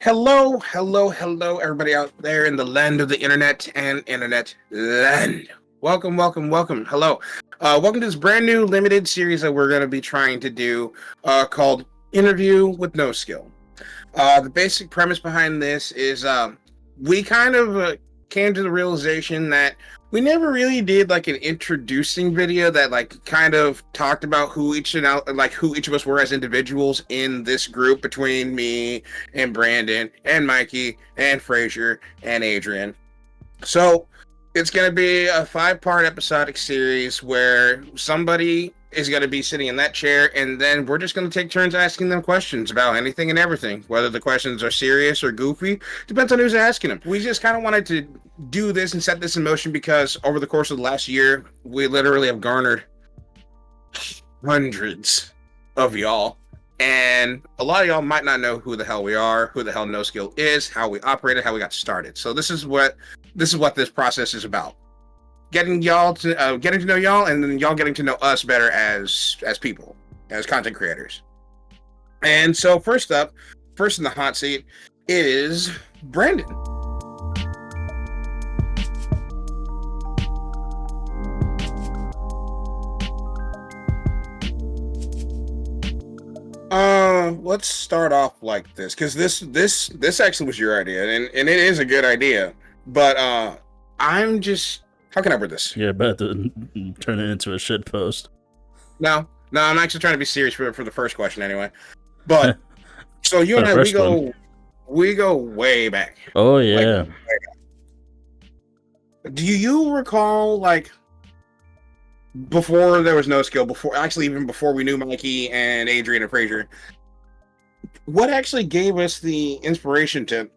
Hello, everybody out there in the land of the internet and internet land. Welcome. Hello. Welcome to this brand new limited series that we're going to be trying to do called Interview with NoSkill. The basic premise behind this is we kind of came to the realization that we never really did like an introducing video that like kind of talked about who each of us were as individuals in this group between me and Brandon and Mikey and Frazier and Adrian. So it's going to be a 5-part episodic series where somebody is going to be sitting in that chair, and then we're just going to take turns asking them questions about anything and everything. Whether the questions are serious or goofy, depends on who's asking them. We just kind of wanted to do this and set this in motion because over the course of the last year, we literally have garnered hundreds of y'all. And a lot of y'all might not know who the hell we are, who the hell NoSkill is, how we operated, how we got started. So this is what this process is about. Getting to know y'all, and then y'all getting to know us better as people, as content creators. And so first in the hot seat is Brandon. Let's start off like this, because this actually was your idea, and it is a good idea. But I'm just, how can I word this? You're about to turn it into a shit post. No, I'm actually trying to be serious for the first question anyway. But so you and I, we go way back. Oh yeah. Do you recall, like, before there was NoSkill, even before we knew Mikey and Adrian and Frazier, what actually gave us the inspiration to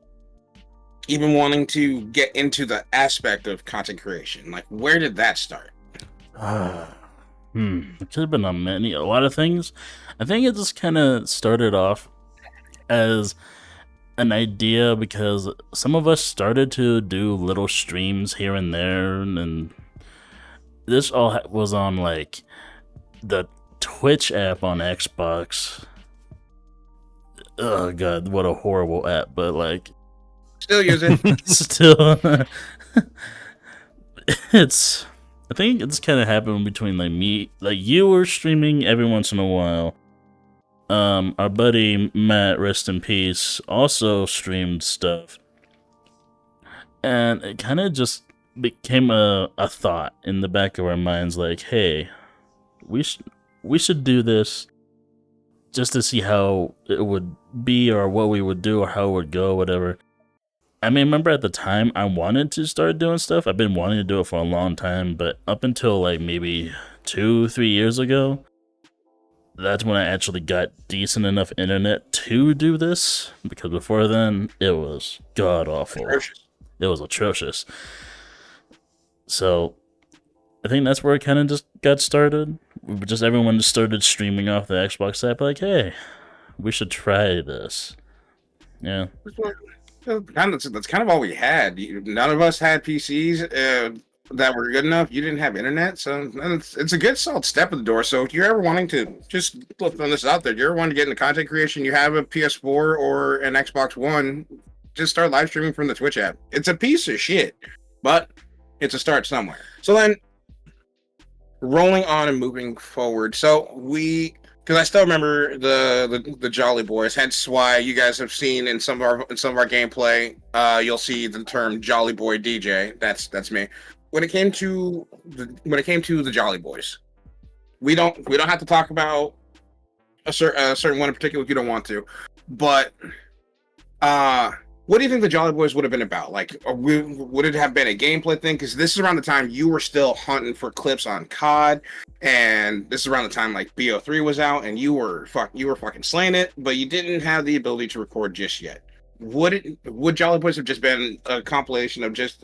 even wanting to get into the aspect of content creation? Like, where did that start? It could have been a lot of things. I think it just kind of started off as an idea because some of us started to do little streams here and there, and this all was on like the Twitch app on Xbox. Oh god, what a horrible app! But like, still use it. Still, it's. I think it's kind of happened between like me, like you were streaming every once in a while. Our buddy Matt, rest in peace, also streamed stuff, and it kind of just became a thought in the back of our minds, like, hey, we should do this just to see how it would be, or what we would do, or how it would go, whatever. I mean, remember at the time I wanted to start doing stuff. I've been wanting to do it for a long time, but up until like maybe 2-3 years ago, that's when I actually got decent enough internet to do this, because before then it was god awful. It was atrocious. So I think that's where it kind of just got started. Just everyone just started streaming off the Xbox app, like, hey, we should try this. Yeah. That's kind of all we had. None of us had PCs that were good enough. You didn't have internet, so it's a good solid step in the door. So if you're ever wanting to, just flip on this out there, you're ever wanting to get into content creation, you have a PS4 or an Xbox One, just start live streaming from the Twitch app. It's a piece of shit, but it's a start somewhere. So then, rolling on and moving forward. So because I still remember the Jolly Boys. Hence why you guys have seen in some of our gameplay, you'll see the term Jolly Boy DJ. That's me. When it came to the Jolly Boys, we don't have to talk about a certain one in particular if you don't want to, but what do you think the Jolly Boys would have been about? Like, would it have been a gameplay thing? Because this is around the time you were still hunting for clips on COD, and this is around the time like BO3 was out, and you were fucking slaying it, but you didn't have the ability to record just yet. Would Jolly Boys have just been a compilation of just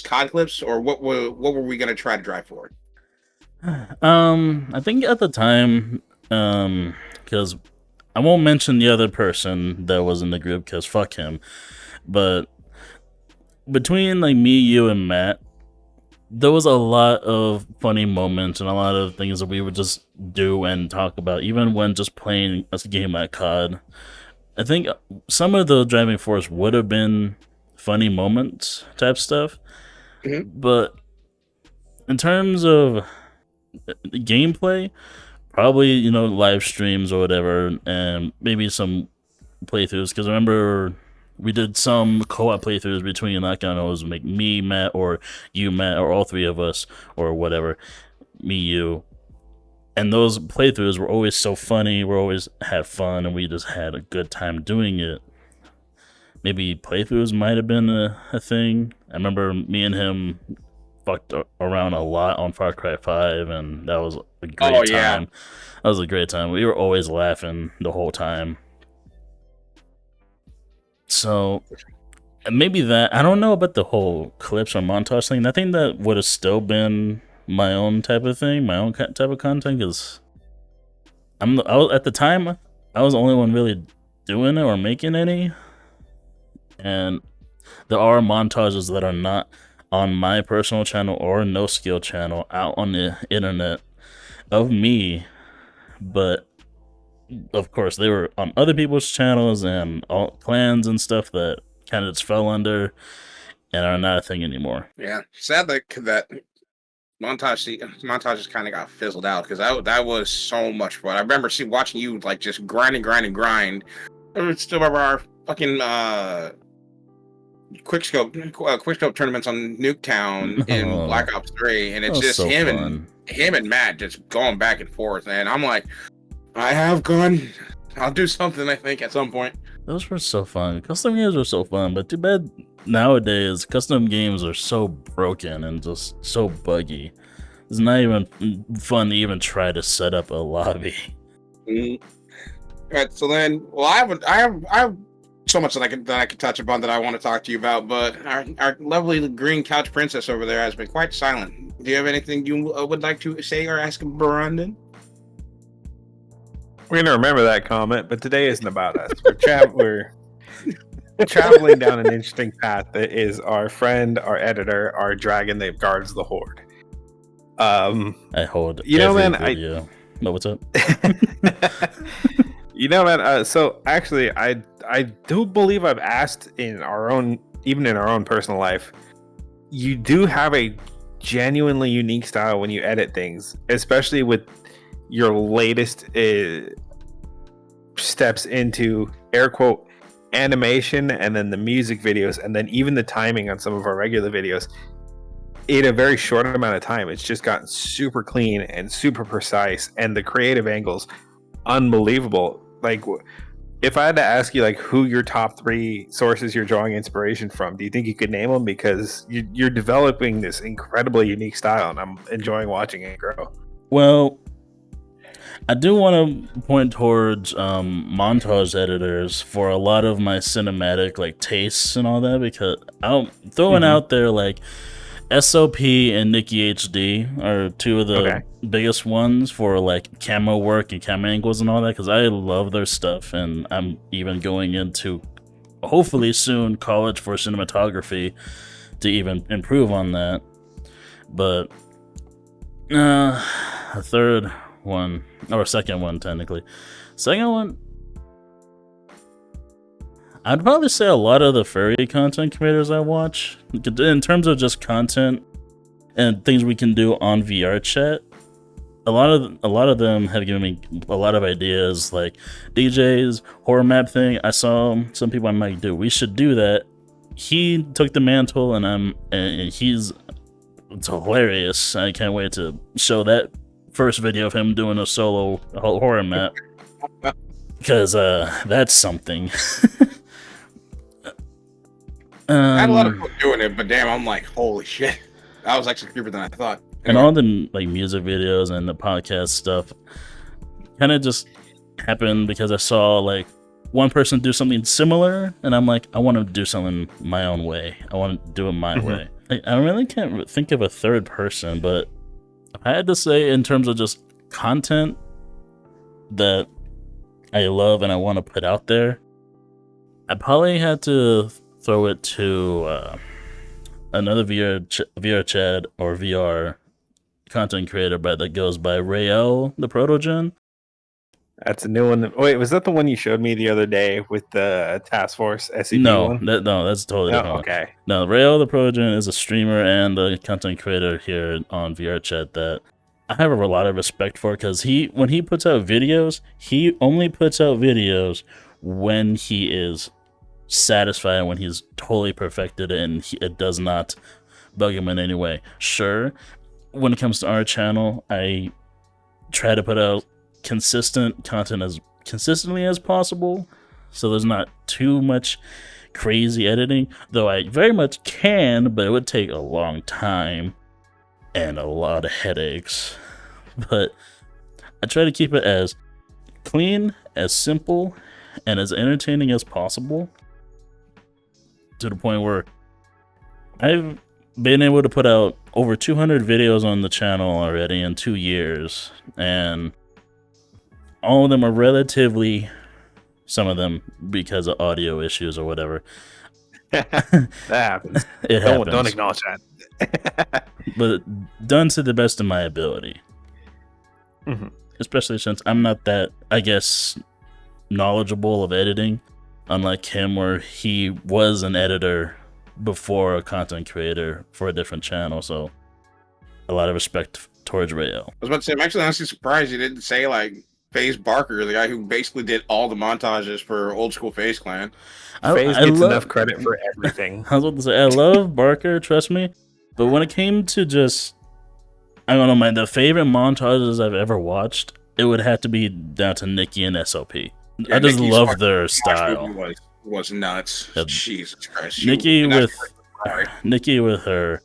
COD clips, or what were we gonna try to drive forward? I think at the time, because I won't mention the other person that was in the group, because fuck him. But between like me, you, and Matt, there was a lot of funny moments and a lot of things that we would just do and talk about, even when just playing a game like COD. I think some of the driving force would have been funny moments type stuff, but in terms of gameplay, probably live streams or whatever, and maybe some playthroughs. Because I remember we did some co-op playthroughs between like I don't know, it was like me, Matt, or you, Matt, or all three of us, or whatever, me, you. And those playthroughs were always so funny. We always had fun, and we just had a good time doing it. Maybe playthroughs might have been a thing. I remember me and him fucked around a lot on Far Cry 5, and that was a great time. Yeah. That was a great time. We were always laughing the whole time. So maybe that. I don't know about the whole clips or montage thing. I think that would have still been my own type of thing, my own type of content, because at the time I was the only one really doing it or making any, and there are montages that are not on my personal channel or NoSkill channel out on the internet of me, but of course they were on other people's channels and all clans and stuff that kind of just fell under and are not a thing anymore. Yeah, sad that montages kind of got fizzled out, because that was so much fun. I remember watching you like just grind. I still remember our fucking quickscope tournaments on Nuketown in Black Ops 3, and it's just so him and Matt just going back and forth, and I'm like, I have gone. I'll do something, I think, at some point. Those were so fun. Custom games were so fun, but too bad nowadays custom games are so broken and just so buggy. It's not even fun to even try to set up a lobby. Mm-hmm. All right, so then, well, I have so much that I could touch upon that I want to talk to you about, but our lovely green couch princess over there has been quite silent. Do you have anything you would like to say or ask Brandon? We're going to remember that comment, but today isn't about us. We're traveling down an interesting path that is our friend, our editor, our dragon that guards the horde. I hold every video. No, what's up? Man, so actually, I do believe I've asked even in our own personal life, you do have a genuinely unique style when you edit things, especially with your latest steps into air quote animation, and then the music videos, and then even the timing on some of our regular videos. In a very short amount of time, it's just gotten super clean and super precise, and the creative angles unbelievable. Like, if I had to ask you like who your top 3 sources you're drawing inspiration from, do you think you could name them? Because you're developing this incredibly unique style, and I'm enjoying watching it grow. Well, I do want to point towards montage editors for a lot of my cinematic like tastes and all that, because I'm throwing out there like SOP and Nikki HD are two of the biggest ones for like camo work and camera angles and all that, because I love their stuff, and I'm even going into hopefully soon college for cinematography to even improve on that. But a third one, or second one technically. Second one, I'd probably say a lot of the furry content creators I watch, in terms of just content and things we can do on VR chat, a lot of them have given me a lot of ideas, like DJ's horror map thing. I saw some people I'm like, dude, we should do that. He took the mantle, and it's hilarious. I can't wait to show that first video of him doing a solo horror map, because that's something. I had a lot of people doing it, but damn, I'm like, holy shit, that was actually creepier than I thought. Anyway. And all the like music videos and the podcast stuff kind of just happened because I saw like one person do something similar, and I'm like, I want to do something my own way. I want to do it my way. I really can't think of a third person, but if I had to say in terms of just content that I love and I want to put out there, I probably had to throw it to another VR chat or VR content creator that goes by Rael the Protogen. That's a new one. Wait, was that the one you showed me the other day with the Task Force SCP one? No, that's totally different. Oh, okay. No, Rayo the Progen is a streamer and a content creator here on VR Chat that I have a lot of respect for, because when he puts out videos, he only puts out videos when he is satisfied, when he's totally perfected it, and it does not bug him in any way. Sure, when it comes to our channel, I try to put out consistent content as consistently as possible, so there's not too much crazy editing, though I very much can, but it would take a long time and a lot of headaches. But I try to keep it as clean, as simple, and as entertaining as possible, to the point where I've been able to put out over 200 videos on the channel already in 2 years, and all of them are relatively, some of them because of audio issues or whatever. That happens. It happens. Don't acknowledge that. But done to the best of my ability. Mm-hmm. Especially since I'm not that, I guess, knowledgeable of editing, unlike him, where he was an editor before a content creator for a different channel. So a lot of respect towards Rayo. I was about to say, I'm actually honestly surprised you didn't say like FaZe Barker, the guy who basically did all the montages for Old School FaZe Clan. FaZe gets enough credit for everything. I was about to say, I love Barker, trust me, but when it came to just, I don't know, the favorite montages I've ever watched, it would have to be down to Nikki and SOP. Yeah, I just Nikki's love their style. Was nuts. Jesus Christ. Nikki with her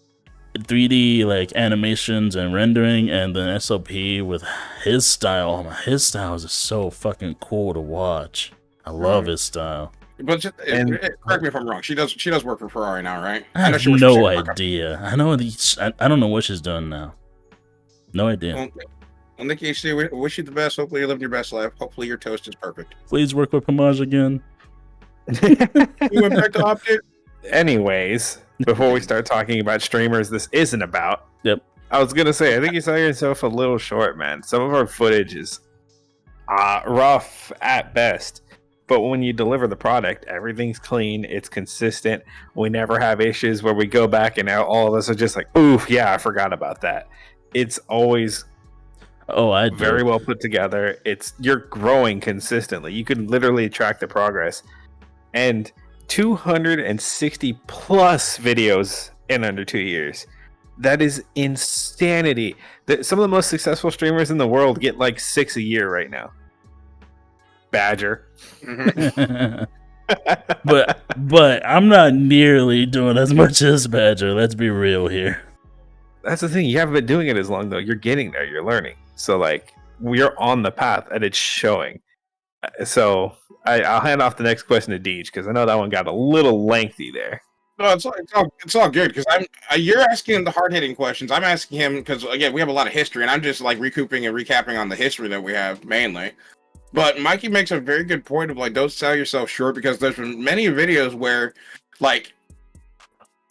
3D like animations and rendering, and then SOP with his style. His style is just so fucking cool to watch. I love his style. But correct me if I'm wrong. She does work for Ferrari now, right? I have no idea. I don't know what she's doing now. No idea. Well, Nikki, we wish you the best. Hopefully you're living your best life. Hopefully your toast is perfect. Please work with Pomage again. You went back to Optic? Anyways, before we start talking about streamers this isn't about. Yep. I was going to say, I think you sell yourself a little short, man. Some of our footage is rough at best. But when you deliver the product, everything's clean. It's consistent. We never have issues where we go back and now all of us are just like, oof, yeah, I forgot about that. It's always very well put together. You're growing consistently. You can literally track the progress. And 260 plus videos in under 2 years. That is insanity. Some of the most successful streamers in the world get like 6 a year right now. Badger. but I'm not nearly doing as much as Badger. Let's be real here. That's the thing. You haven't been doing it as long, though. You're getting there. You're learning. So, like, we're on the path, and it's showing. So, I'll hand off the next question to Deej, because I know that one got a little lengthy there. No, it's all good, because you're asking him the hard-hitting questions. I'm asking him, because, again, we have a lot of history, and I'm just, like, recouping and recapping on the history that we have, mainly. But Mikey makes a very good point of, like, don't sell yourself short, because there's been many videos where, like,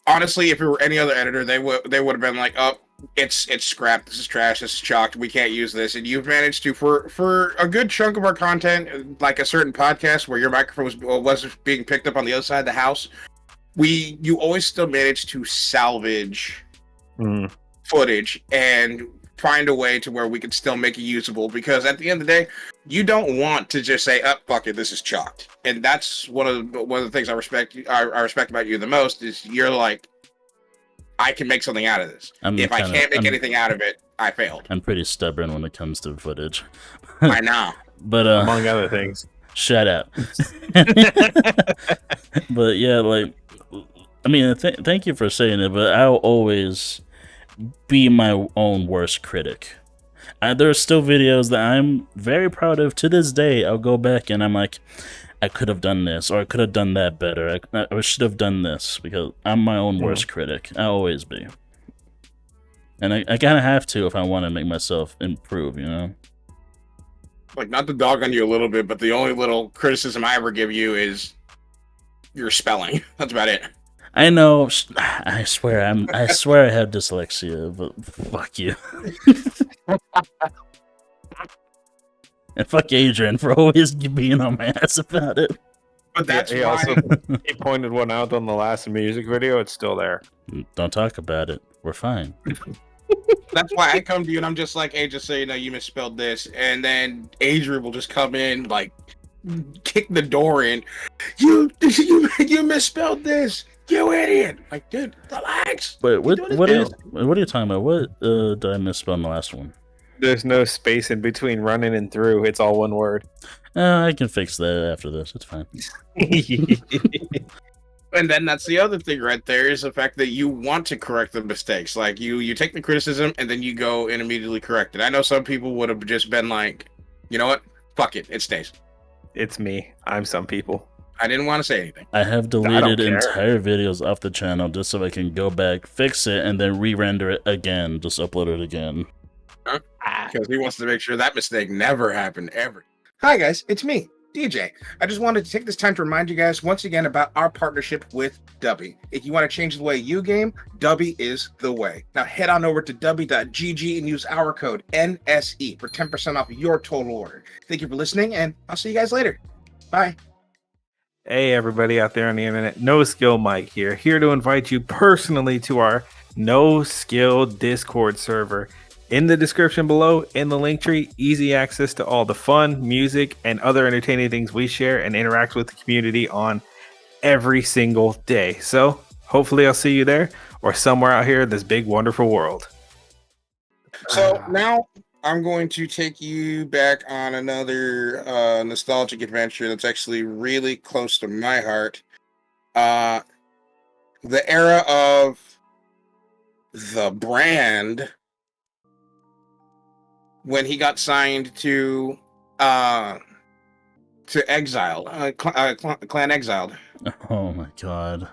honestly, if it were any other editor, they would have been like, "Oh, it's scrap. This is trash. This is chalked. We can't use this." And you've managed to, for a good chunk of our content, like a certain podcast where your microphone was being picked up on the other side of the house, you always still manage to salvage footage and find a way to where we can still make it usable. Because at the end of the day, you don't want to just say, "Oh, fuck it, this is chalked." And that's one of the things I respect about you the most is you're like, I can make something out of this. If I can't make anything out of it, I failed. I'm pretty stubborn when it comes to footage. I know. But among other things. Shut up. But yeah, like, I mean, thank you for saying it, but I'll always be my own worst critic. There are still videos that I'm very proud of to this day. I'll go back and I'm like, I could have done this, or I could have done that better. I should have done this, because I'm my own worst critic. I always be. And I kind of have to if I want to make myself improve, you know? Like, not to dog on you a little bit, but the only little criticism I ever give you is your spelling. That's about it. I know. I swear I have dyslexia, but fuck you. And fuck Adrian for always being on my ass about it. But that's he why. also he pointed one out on the last music video. It's still there. Don't talk about it. We're fine. That's why I come to you and I'm just like, hey, just so you know, you misspelled this. And then Adrian will just come in, like, kick the door in. You misspelled this. You idiot. Like, dude, relax. Wait, what are you talking about? What did I misspell in the last one? There's no space in between running and through. It's all one word. I can fix that after this. It's fine. And then that's the other thing right there is the fact that you want to correct the mistakes. Like you take the criticism and then you go and immediately correct it. I know some people would have just been like, you know what? Fuck it. It stays. It's me. I'm some people. I didn't want to say anything. I have don't deleted care. entire videos off the channel just so I can go back, fix it, and then re-render it again. Just upload it again. Because he wants to make sure that mistake never happened ever. Hi guys, it's me, DJ. I just wanted to take this time to remind you guys once again about our partnership with Dubby. If you want to change the way you game, Dubby is the way. Now head on over to dubby.gg and use our code NSE for 10% off your total order. Thank you for listening, and I'll see you guys later. Bye. Hey, everybody out there on the internet. NoSkill Mike here to invite you personally to our NoSkill Discord server. In the description below, in the link tree, easy access to all the fun, music, and other entertaining things we share and interact with the community on every single day. So hopefully I'll see you there or somewhere out here in this big, wonderful world. So now I'm going to take you back on another nostalgic adventure that's actually really close to my heart. The era of the brand when he got signed to Exile, Clan Exiled. Oh my god.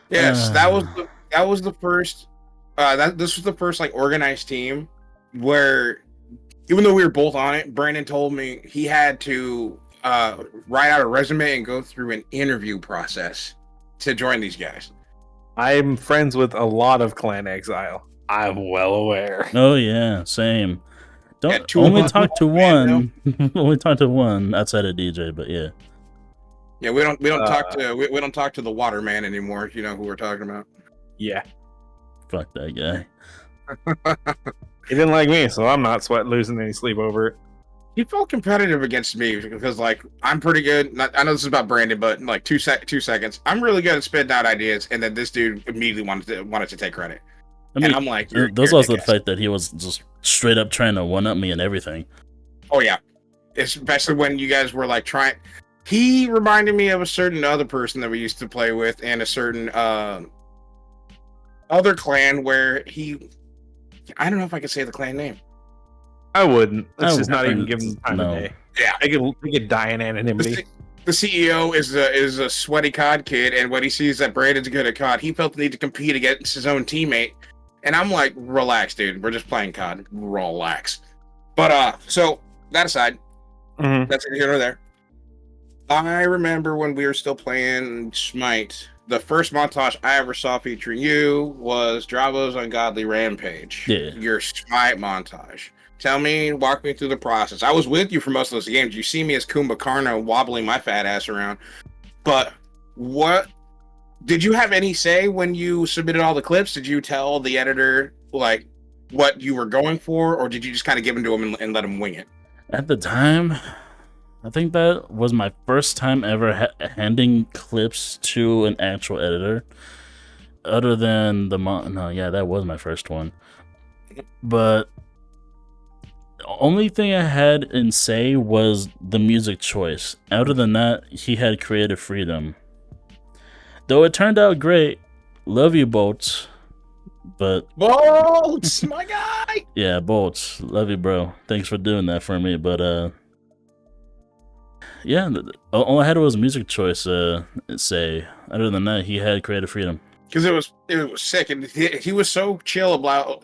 Yes, that was the first. This was the first like organized team where, even though we were both on it, Brandon told me he had to write out a resume and go through an interview process to join these guys. I'm friends with a lot of Clan Exile. I'm well aware. Oh yeah, same. Yeah, Don't two of only us talk to know. one. Only talk to one outside of DJ, but yeah. Yeah, we don't talk to the Waterman anymore. You know who we're talking about. Yeah. Fuck that guy. He didn't like me, so I'm not losing any sleep over it. He felt competitive against me because, like, I'm pretty good. I know this is about Brandon, but in like 2 seconds, I'm really good at spitting out ideas, and then this dude immediately wanted to take credit. I mean, and I'm like, there's also the fact that he was just straight up trying to one up me and everything. Oh yeah, especially when you guys were like trying. He reminded me of a certain other person that we used to play with, and a certain other clan where he. I don't know if I could say the clan name. I wouldn't. Let's I just not even wouldn't. give him time No. of day. Yeah, We could die in anonymity. The CEO is a sweaty COD kid, and when he sees that Brandon's good at COD, he felt the need to compete against his own teammate. And I'm like, relax, dude. We're just playing COD. Relax. But so that aside, that's here nor there. I remember when we were still playing Smite, the first montage I ever saw featuring you was Dravo's Ungodly Rampage. Yeah. Your Smite montage. Walk me through the process. I was with you for most of those games. You see me as Kumbhakarna wobbling my fat ass around. But what did you have any say when you submitted all the clips? Did you tell the editor like what you were going for, or did you just kind of give them to him and let him wing it? At the time, I think that was my first time ever handing clips to an actual editor. Other than that was my first one. But the only thing I had in say was the music choice. Other than that, he had creative freedom. Though it turned out great. Love you, Bolts. But Bolts, my guy. yeah, Bolts. Love you, bro. Thanks for doing that for me. But yeah, all I had was music choice. Say. Other than that, he had creative freedom. Because it was sick, and he was so chill about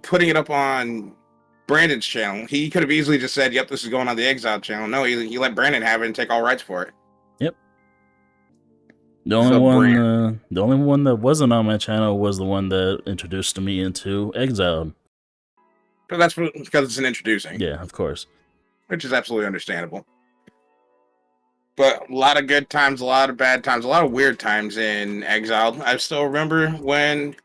putting it up on Brandon's channel. He could have easily just said, "Yep, this is going on the Exile channel." No, he let Brandon have it and take all rights for it. Yep. The only one that wasn't on my channel was the one that introduced me into Exile. But that's because it's an introducing. Yeah, of course. Which is absolutely understandable. But a lot of good times, a lot of bad times, a lot of weird times in Exile. I still remember when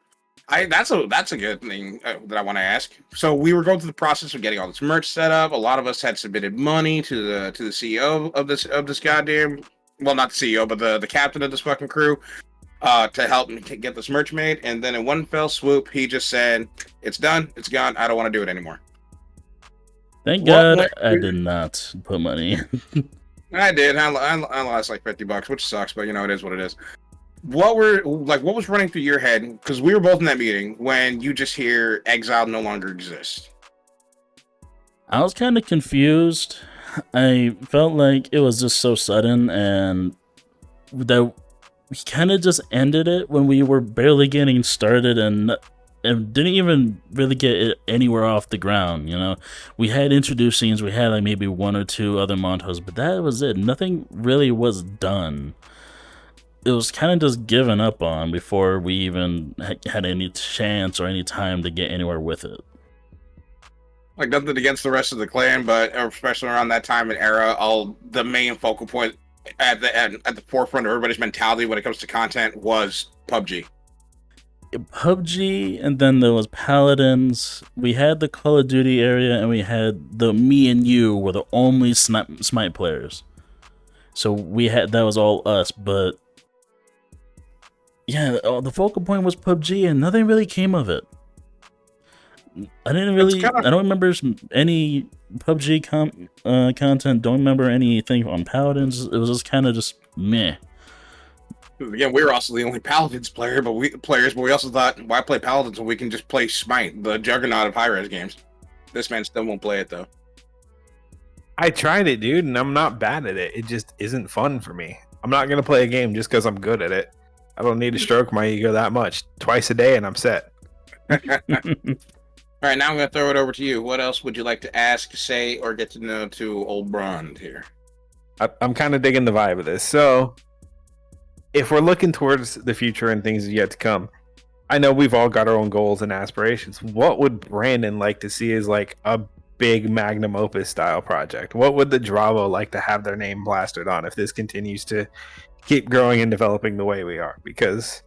that's a good thing that I want to ask. So we were going through the process of getting all this merch set up. A lot of us had submitted money to the CEO of this goddamn, well, not the CEO, but the captain of this fucking crew, to help me get this merch made. And then in one fell swoop, he just said, "It's done. It's gone. I don't want to do it anymore." Thank God I did not put money in. I did. I lost like $50, which sucks, but you know, it is what it is. What was running through your head? Because we were both in that meeting when you just hear Exile no longer exists. I was kind of confused. I felt like it was just so sudden, and that we kind of just ended it when we were barely getting started, and didn't even really get it anywhere off the ground. You know, we had introductions, we had like maybe one or two other montages, but that was it. Nothing really was done. It was kind of just given up on before we even had any chance or any time to get anywhere with it. Like, nothing against the rest of the clan, but especially around that time and era, the main focal point at the forefront of everybody's mentality when it comes to content was PUBG. PUBG, and then there was Paladins. We had the Call of Duty area, and we had the me and you were the only Smite players. So that was all us, but yeah, the focal point was PUBG, and nothing really came of it. I don't remember any PUBG content. Don't remember anything on Paladins. It was just kind of just meh. Again, we were also the only Paladins but we also thought, why play Paladins when we can just play Smite, the juggernaut of high-res games? This man still won't play it, though. I tried it, dude, and I'm not bad at it. It just isn't fun for me. I'm not going to play a game just because I'm good at it. I don't need to stroke my ego that much. Twice a day, and I'm set. All right, now I'm going to throw it over to you. What else would you like to ask, say, or get to know to old Brond here? I'm kind of digging the vibe of this. So, if we're looking towards the future and things yet to come, I know we've all got our own goals and aspirations. What would Brandon like to see as like a big magnum opus style project? What would the Dravo like to have their name plastered on if this continues to keep growing and developing the way we are? Because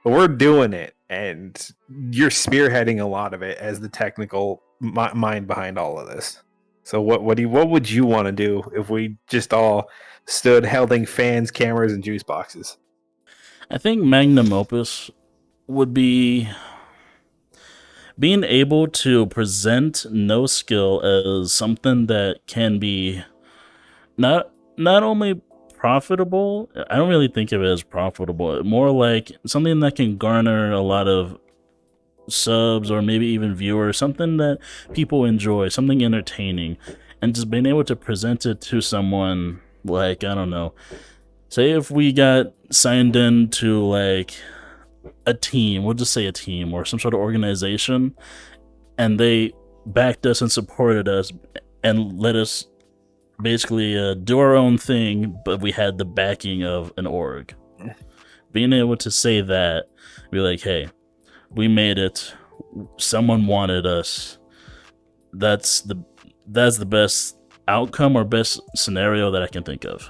we're doing it, and you're spearheading a lot of it as the technical mind behind all of this. So what would you want to do if we just all stood holding fans, cameras, and juice boxes? I think magnum opus would be being able to present NoSkill as something that can be not only profitable. I don't really think of it as profitable. More like something that can garner a lot of subs or maybe even viewers, something that people enjoy, something entertaining, and just being able to present it to someone. Like, I don't know, say if we got signed into like a team, we'll just say a team or some sort of organization, and they backed us and supported us and let us basically do our own thing, but we had the backing of an org. Being able to say that, be like, hey, we made it, someone wanted us, that's the best outcome or best scenario that I can think of.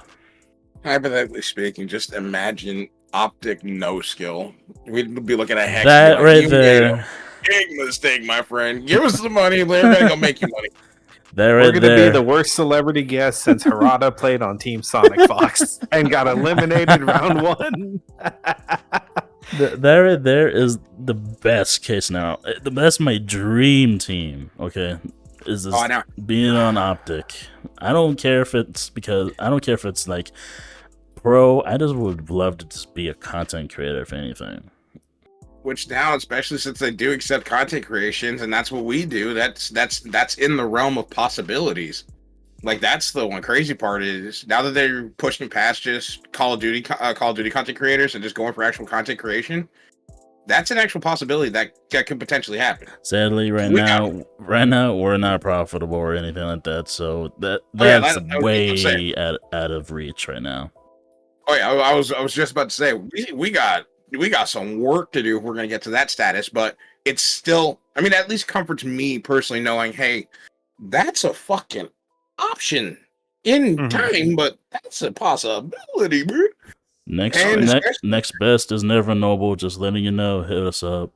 Hypothetically speaking, just imagine Optic NoSkill. We'd be looking at Hex. That right there. Big mistake, my friend. Give us the money. We're gonna go make you money. We're gonna be the worst celebrity guest since Harada played on Team Sonic Fox and got eliminated round one. That right there is the best case now. That's my dream team. Okay. Is this being on Optic? I don't care if it's like pro. I just would love to just be a content creator, if anything. Which now, especially since they do accept content creations, and that's what we do. That's in the realm of possibilities. Like, that's the one crazy part is now that they're pushing past just Call of Duty content creators and just going for actual content creation. That's an actual possibility that could potentially happen. Sadly, right now we're not profitable or anything like that, so that's way out of reach right now. Oh yeah, I was just about to say we got some work to do if we're going to get to that status, but it's still, I mean, at least comforts me personally knowing, hey, that's a fucking option in time, but that's a possibility, bro. Next best is never noble. Just letting you know, hit us up.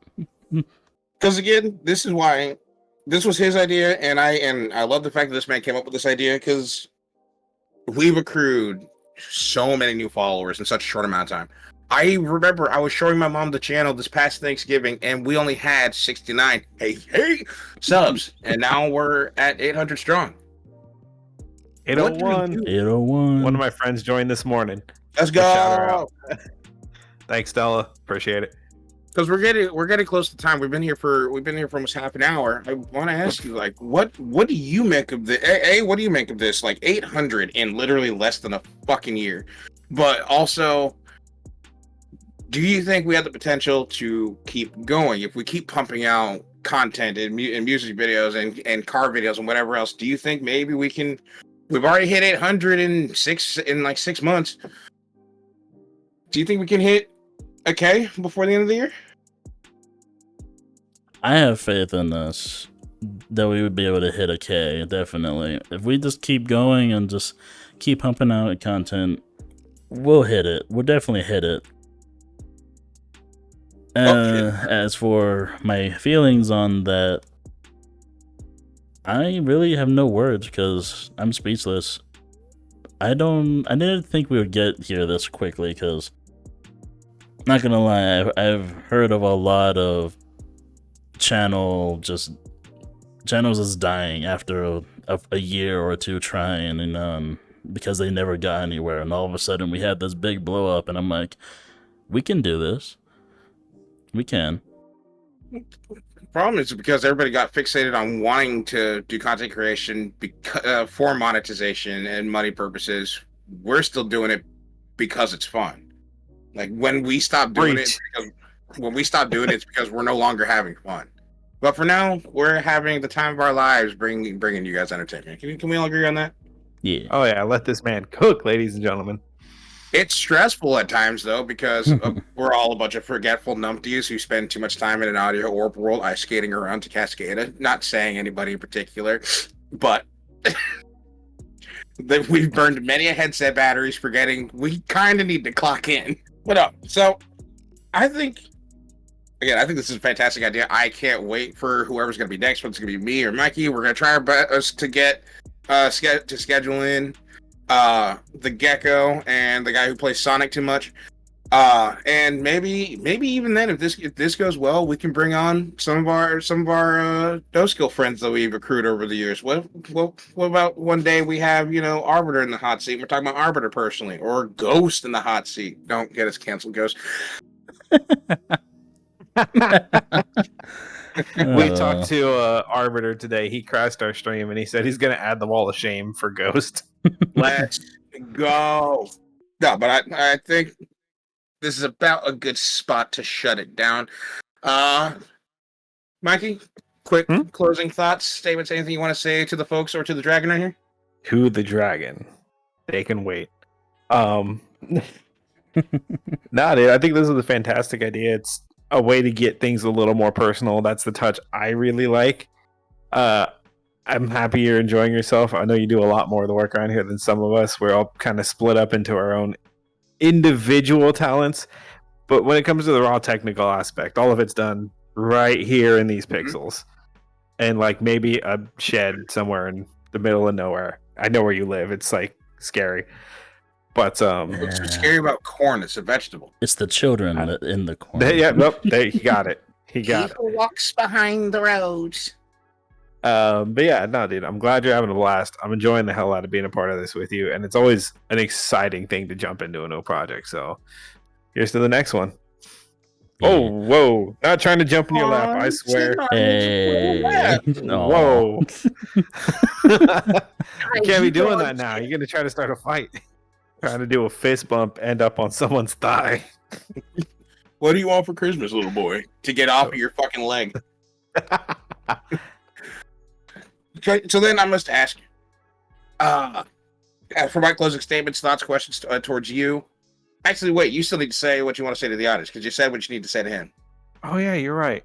Because again, this is why this was his idea, and I love the fact that this man came up with this idea because we've accrued so many new followers in such a short amount of time. I remember I was showing my mom the channel this past Thanksgiving, and we only had 69 subs, and now we're at 800 strong. 801. 801. One of my friends joined this morning. Let's go. Shout her out. Thanks, Stella. Appreciate it. Because we're getting close to time. We've been here for almost half an hour. I want to ask you, like, what do you make of the what do you make of this? Like 800 in literally less than a fucking year. But also, do you think we have the potential to keep going if we keep pumping out content and music videos and car videos and whatever else? Do you think maybe we can? We've already hit 800 in 6 months. Do you think we can hit a K before the end of the year? I have faith in us that we would be able to hit a K, definitely. If we just keep going and just keep pumping out content, we'll hit it. We'll definitely hit it. As for my feelings on that, I really have no words because I'm speechless. I didn't think we would get here this quickly because, not gonna lie, I've heard of a lot of channels just dying after a year or two trying, and because they never got anywhere, and all of a sudden we had this big blow up, and I'm like, we can do this. We can. The problem is because everybody got fixated on wanting to do content creation for monetization and money purposes. We're still doing it because it's fun. Like when we stop doing it, it's because we're no longer having fun. But for now, we're having the time of our lives, bringing you guys entertainment. Can we all agree on that? Yeah. Oh yeah, let this man cook, ladies and gentlemen. It's stressful at times, though, because we're all a bunch of forgetful numpties who spend too much time in an audio orb world ice skating around to Cascada. Not saying anybody in particular, but we've burned many a headset batteries forgetting we kind of need to clock in. So I think this is a fantastic idea. I can't wait for whoever's going to be next, whether it's going to be me or Mikey. We're going to try our best to get to schedule in the Gecko and the guy who plays Sonic too much, and maybe even then, if this goes well, we can bring on some of our NoSkill friends that we've accrued over the years. What about one day we have Arbiter in the hot seat? We're talking about Arbiter personally, or Ghost in the hot seat. Don't get us canceled, Ghost. We talked to Arbiter today. He crashed our stream and he said he's going to add the wall of shame for Ghost. Let's go. No, but I think this is about a good spot to shut it down. Mikey, quick closing thoughts, statements, anything you want to say to the folks or to the dragon right here? To the dragon. They can wait. Nah, dude, I think this is a fantastic idea. It's a way to get things a little more personal. That's the touch I really like. I'm happy you're enjoying yourself. I know you do a lot more of the work around here than some of us. We're all kind of split up into our own individual talents. But when it comes to the raw technical aspect, all of it's done right here in these pixels. And like maybe a shed somewhere in the middle of nowhere. I know where you live. It's like scary. But what's scary about corn? It's a vegetable. It's the children in the corn. He got it. He walks behind the roads. But yeah, no, dude, I'm glad you're having a blast. I'm enjoying the hell out of being a part of this with you, and it's always an exciting thing to jump into a new project. So here's to the next one. Yeah. Oh, whoa! Not trying to jump in your lap, I swear. Hey. Whoa! You can't be doing that now. You're gonna try to start a fight. Trying to do a fist bump, end up on someone's thigh. What do you want for Christmas, little boy? To get off of your fucking leg. Okay, so then I must ask you, for my closing statements, thoughts, questions towards you. Actually, wait, you still need to say what you want to say to the audience, because you said what you need to say to him. Oh, yeah, you're right.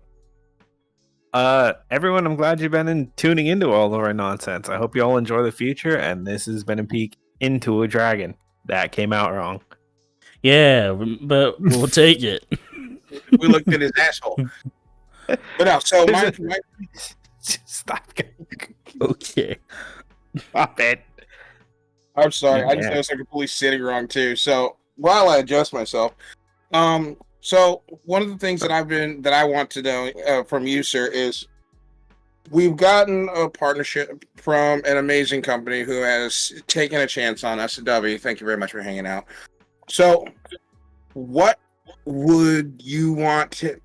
Everyone, I'm glad you've been tuning into all of our nonsense. I hope you all enjoy the future, and this has been a peek into a dragon. That came out wrong. Yeah, but we'll take it. We looked at his asshole. But no, so my Stop. Okay. Stop it. I'm sorry. I just Yeah. noticed I'm completely sitting wrong too. So while I adjust myself, so one of the things that I want to know from you, sir, is we've gotten a partnership from an amazing company who has taken a chance on us. Dovey, thank you very much for hanging out. So, what would you want to?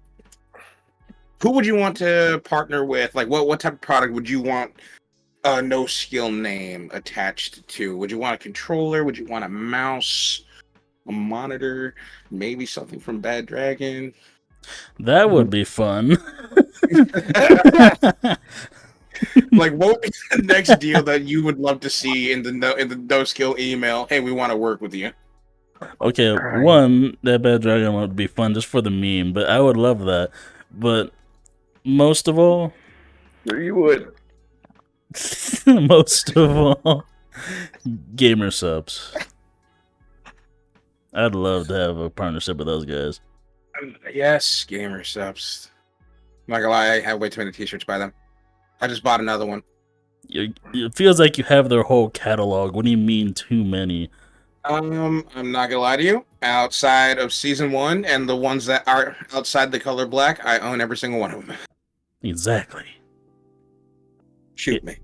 Who would you want to partner with? Like, what type of product would you want a NoSkill name attached to? Would you want a controller? Would you want a mouse, a monitor, maybe something from Bad Dragon? That would be fun. Like, what would be the next deal that you would love to see in the NoSkill email? Hey, we want to work with you. Okay, one, that Bad Dragon would be fun just for the meme, but I would love that. But most of all, You would. most of all, gamer subs. I'd love to have a partnership with those guys. Yes, gamer subs. I'm not gonna lie, I have way too many t-shirts by them. I just bought another one. It feels like you have their whole catalog. What do you mean too many? I'm not gonna lie to you. Outside of season 1 and the ones that are outside the color black, I own every single one of them. Exactly. Shoot me.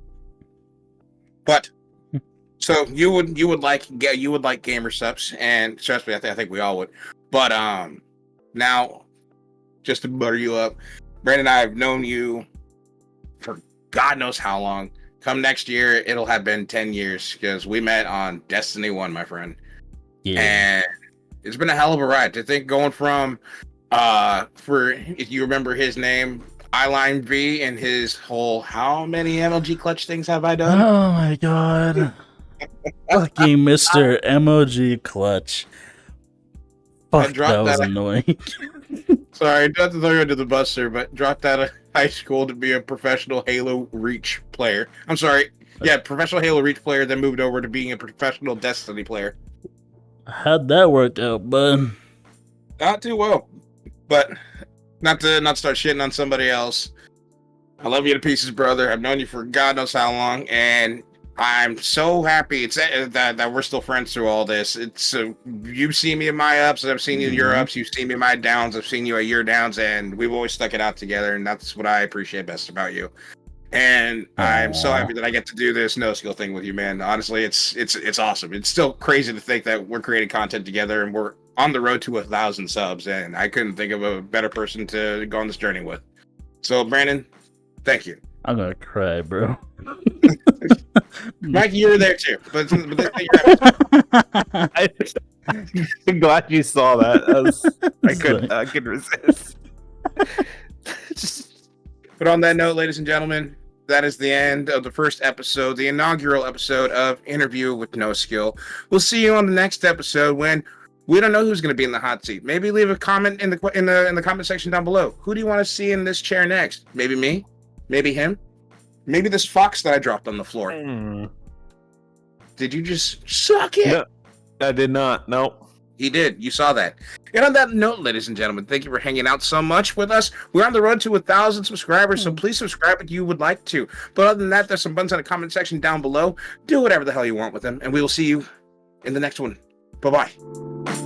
But so you would like gamer subs, and trust me, I think we all would. But now, just to butter you up, Brandon and I have known you for God knows how long. Come next year, it'll have been 10 years because we met on Destiny 1, my friend. Yeah. And it's been a hell of a ride. To think going from, for if you remember his name, Eyeline V, and his whole how many MLG clutch things have I done? Oh my god. Fucking Mr. MOG Clutch. Fuck, that was annoying. Sorry, not to throw you under the bus, sir, but dropped out of high school to be a professional Halo Reach player. I'm sorry. Yeah, professional Halo Reach player, then moved over to being a professional Destiny player. How'd that work out, bud? Not too well. But not to start shitting on somebody else. I love you to pieces, brother. I've known you for God knows how long, and I'm so happy it's that we're still friends through all this. It's you've seen me in my ups, and I've seen you in your ups. You've seen me in my downs. I've seen you at your downs, and we've always stuck it out together. And that's what I appreciate best about you. And I'm so happy that I get to do this NoSkill thing with you, man. Honestly, it's awesome. It's still crazy to think that we're creating content together, and we're on the road to 1,000 subs. And I couldn't think of a better person to go on this journey with. So, Brandon, thank you. I'm gonna cry, bro. Mike, you were there too, but I'm glad you saw that. I couldn't resist. But on that note, ladies and gentlemen, that is the end of the first episode, the inaugural episode of Interview with NoSkill. We'll see you on the next episode when we don't know who's going to be in the hot seat. Maybe leave a comment in the comment section down below. Who do you want to see in this chair next? Maybe me? Maybe him? Maybe this fox that I dropped on the floor. Did you just suck it? No, I did not. Nope. He did. You saw that. And on that note, ladies and gentlemen, thank you for hanging out so much with us. We're on the road to 1,000 subscribers, so please subscribe if you would like to. But other than that, there's some buttons in the comment section down below. Do whatever the hell you want with them, and we will see you in the next one. Bye-bye.